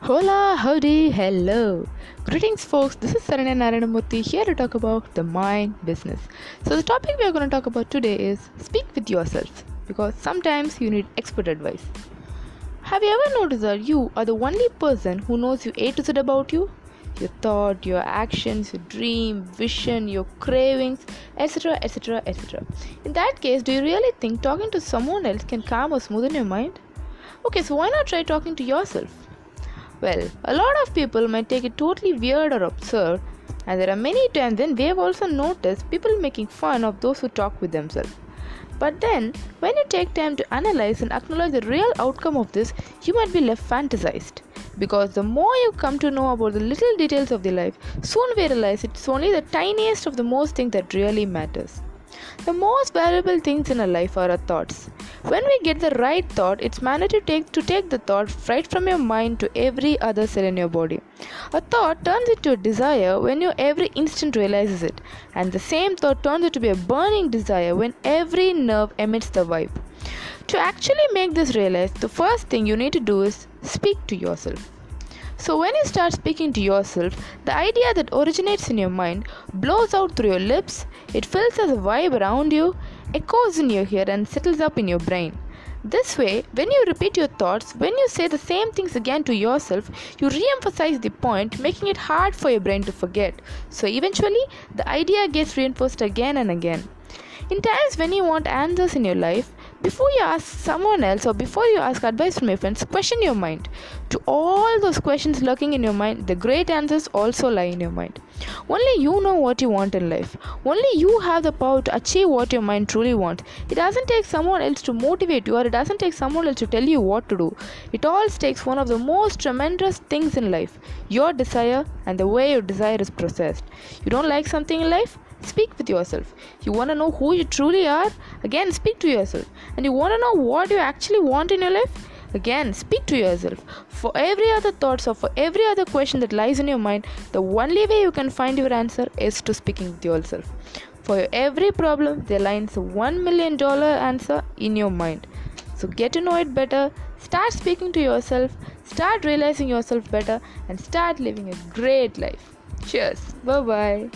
Hola, howdy, hello. Greetings, folks. This is Saranya Narayanamurthy here to talk about the mind business. So, the topic we are going to talk about today is speak with yourself because sometimes you need expert advice. Have you ever noticed that you are the only person who knows you A to Z about you? Your thought, your actions, your dream, vision, your cravings, etc., etc., etc. In that case, do you really think talking to someone else can calm or smoothen your mind? Okay, so why not try talking to yourself? Well, a lot of people might take it totally weird or absurd, and there are many times when we have also noticed people making fun of those who talk with themselves. But then, when you take time to analyze and acknowledge the real outcome of this, you might be left fantasized. Because the more you come to know about the little details of the life, soon we realize it's only the tiniest of the most things that really matters. The most valuable things in our life are our thoughts. When we get the right thought, it's mandatory to take the thought right from your mind to every other cell in your body. A thought turns into a desire when you every instant realizes it, and the same thought turns into be a burning desire when every nerve emits the vibe. To actually make this realize, the first thing you need to do is speak to yourself. So when you start speaking to yourself, the idea that originates in your mind blows out through your lips, it fills as a vibe around you, echoes in your ear and settles up in your brain. This way, when you repeat your thoughts, when you say the same things again to yourself, you re-emphasize the point, making it hard for your brain to forget. So eventually, the idea gets reinforced again and again. In times when you want answers in your life, before you ask someone else or before you ask advice from your friends, question your mind. To all those questions lurking in your mind, the great answers also lie in your mind. Only you know what you want in life. Only you have the power to achieve what your mind truly wants. It doesn't take someone else to motivate you, or it doesn't take someone else to tell you what to do. It all takes one of the most tremendous things in life, your desire and the way your desire is processed. You don't like something in life? Speak with yourself. You want to know who you truly are? Again, speak to yourself. And you want to know what you actually want in your life? Again, speak to yourself. For every other thoughts or for every other question that lies in your mind, the only way you can find your answer is to speaking with yourself. For every problem, there lies a $1 million answer in your mind. So get to know it better, start speaking to yourself, start realizing yourself better, and start living a great life. Cheers. Bye-bye.